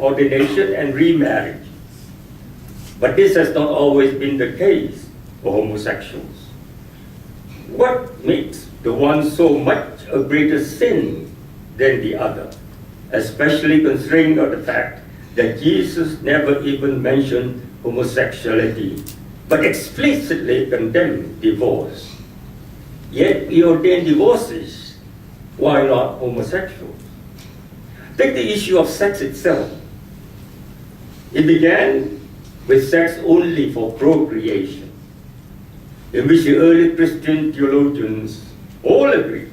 ordination and remarriage. But this has not always been the case for homosexuals. What makes the one so much a greater sin than the other, especially considering the fact that Jesus never even mentioned homosexuality, but explicitly condemned divorce. Yet he ordained divorces. Why not homosexuals? Take the issue of sex itself. It began with sex only for procreation, in which the early Christian theologians all agreed.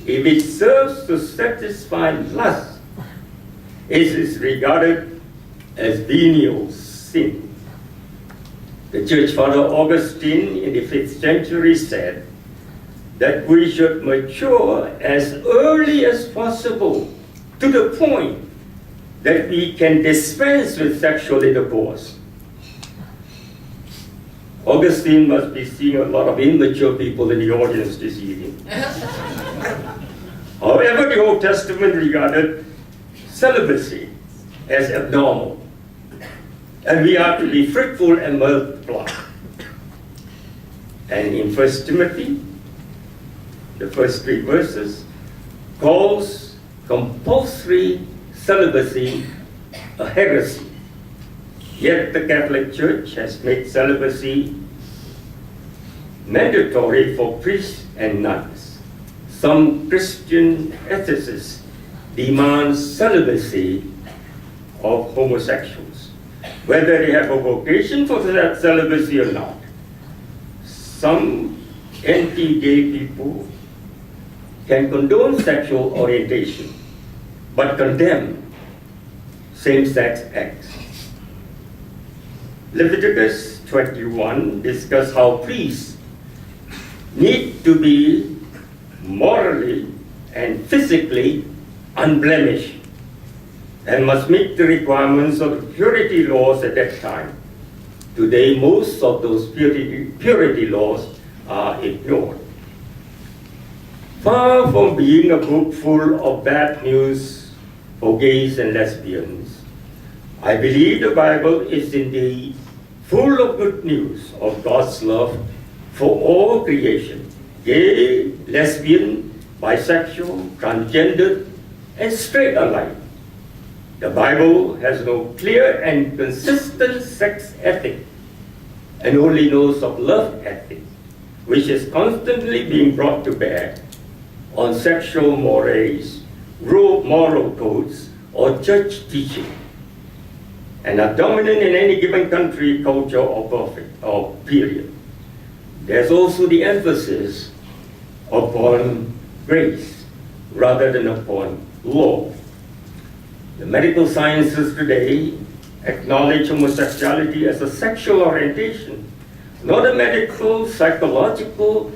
If it serves to satisfy lust, it is regarded as venial sin. The Church Father Augustine in the 5th century said that we should mature as early as possible to the point that we can dispense with sexual intercourse. Augustine must be seeing a lot of immature people in the audience this evening. However, the Old Testament regarded celibacy as abnormal, and we are to be fruitful and multiply. And in 1 Timothy, the first 3 verses, calls compulsory celibacy a heresy. Yet the Catholic Church has made celibacy mandatory for priests and nuns. Some Christian ethicists demand celibacy of homosexuals, whether they have a vocation for celibacy or not. Some anti-gay people can condone sexual orientation, but condemn same-sex acts. Leviticus 21 discusses how priests need to be morally and physically unblemished and must meet the requirements of the purity laws at that time. Today, most of those purity laws are ignored. Far from being a book full of bad news for gays and lesbians, I believe the Bible is indeed full of good news of God's love for all creation, gay, lesbian, bisexual, transgender, and straight alike. The Bible has no clear and consistent sex ethic and only knows of love ethic, which is constantly being brought to bear on sexual mores, moral codes, or church teaching, and are dominant in any given country, culture, or period. There's also the emphasis upon grace rather than upon law. The medical sciences today acknowledge homosexuality as a sexual orientation, not a medical, psychological,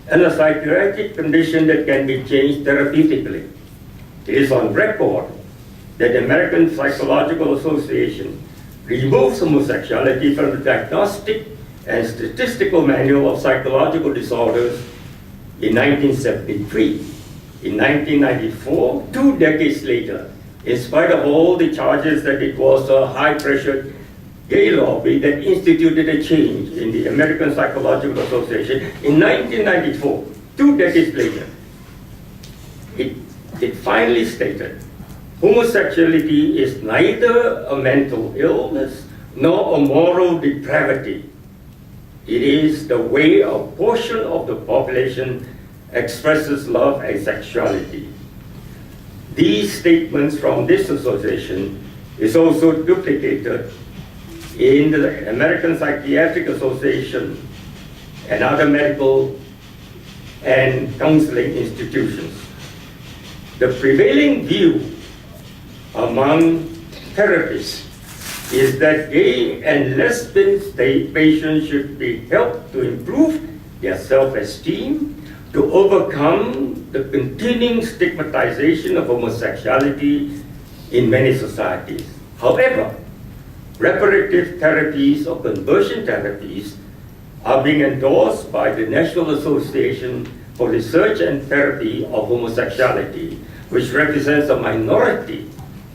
and a psychiatric condition that can be changed therapeutically. It is on record that the American Psychological Association removes homosexuality from the Diagnostic and Statistical Manual of Psychological Disorders in 1973. In 1994, 2 decades later, in spite of all the charges that it was a high-pressure gay lobby that instituted a change in the American Psychological Association, in 1994, 2 decades later, it finally stated, homosexuality is neither a mental illness nor a moral depravity. It is the way a portion of the population expresses love and sexuality. These statements from this association is also duplicated in the American Psychiatric Association and other medical and counseling institutions. The prevailing view among therapists is that gay and lesbian patients should be helped to improve their self-esteem, to overcome the continuing stigmatization of homosexuality in many societies. However, reparative therapies or conversion therapies are being endorsed by the National Association for Research and Therapy of Homosexuality, which represents a minority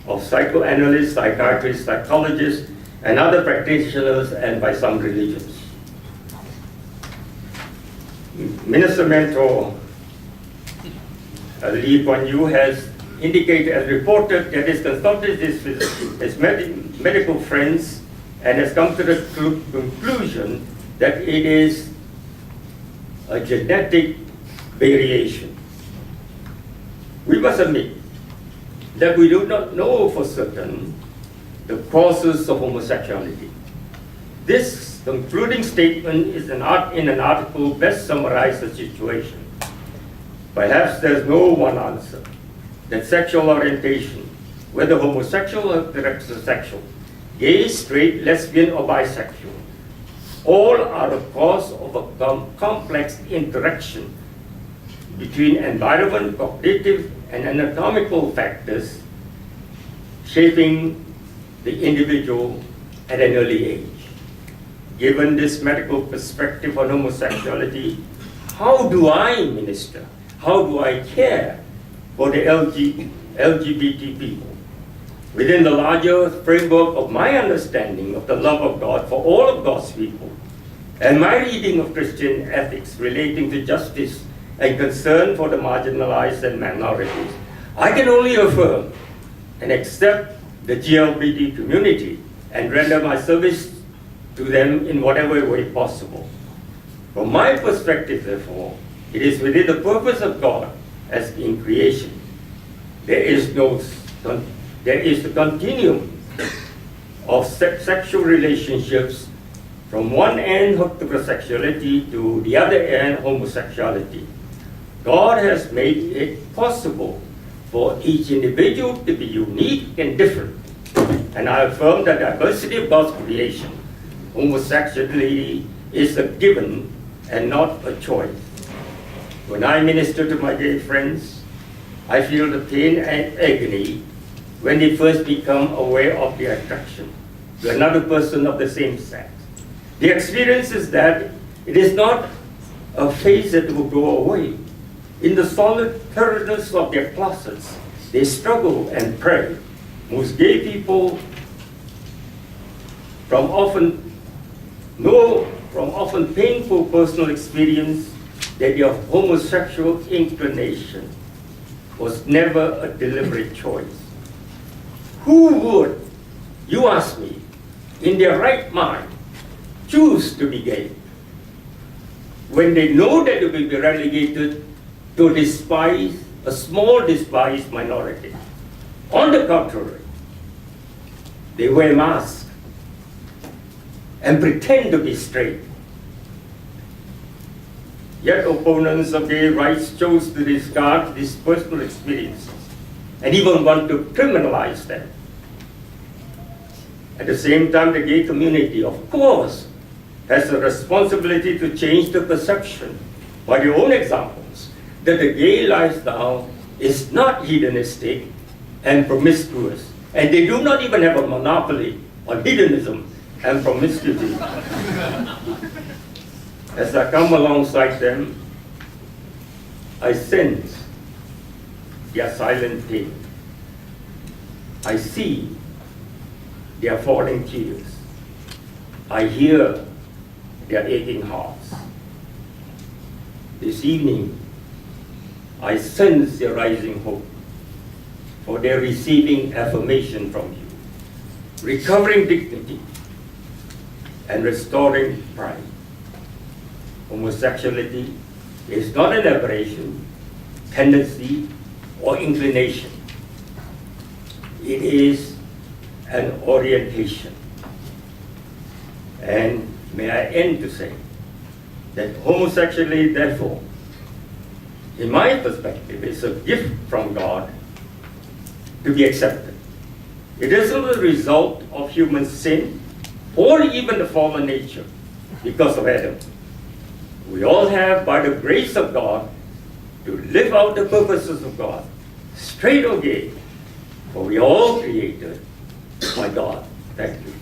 of psychoanalysts, psychiatrists, psychologists, and other practitioners, and by some religions. Minister Mentor Lee Kuan Yew has indicated and reported that he's consulted his medical friends and has come to the conclusion that it is a genetic variation. We must admit that we do not know for certain the causes of homosexuality. This concluding statement is in an article best summarizes the situation. Perhaps there's no one answer that sexual orientation, whether homosexual or heterosexual, gay, straight, lesbian, or bisexual, all are a cause of a complex interaction between environment, cognitive, and anatomical factors shaping the individual at an early age. Given this medical perspective on homosexuality, how do I minister? How do I care for the LGBT people within the larger framework of my understanding of the love of God for all of God's people and my reading of Christian ethics relating to justice and concern for the marginalized and minorities? I can only affirm and accept the LGBT community and render my service to them in whatever way possible. From my perspective, therefore, it is within the purpose of God as in creation. There is the continuum of sexual relationships from one end heterosexuality to the other end homosexuality. God has made it possible for each individual to be unique and different. And I affirm the diversity of God's creation. Homosexuality is a given and not a choice. When I minister to my gay friends, I feel the pain and agony when they first become aware of their attraction to another person of the same sex. The experience is that it is not a phase that will go away. In the solitariness of their closets, they struggle and pray. Most gay people from often painful personal experience that their homosexual inclination was never a deliberate choice. Who would, you ask me, in their right mind, choose to be gay when they know that they will be relegated to a small despised minority? On the contrary, they wear masks and pretend to be straight. Yet opponents of gay rights chose to discard these personal experiences and even want to criminalize them. At the same time, the gay community, of course, has a responsibility to change the perception by their own examples that the gay lifestyle is not hedonistic and promiscuous, and they do not even have a monopoly on hedonism and promiscuity. As I come alongside them, I sense their silent pain. I see their falling tears. I hear their aching hearts. This evening, I sense their rising hope, for they're receiving affirmation from you, recovering dignity, and restoring pride. Homosexuality is not an aberration, tendency, or inclination. It is an orientation. And may I end to say that homosexuality, therefore, in my perspective, is a gift from God to be accepted. It isn't a result of human sin or even the fallen nature because of Adam. We all have, by the grace of God, to live out the purposes of God, straight or gay, for we are all created by God. Thank you.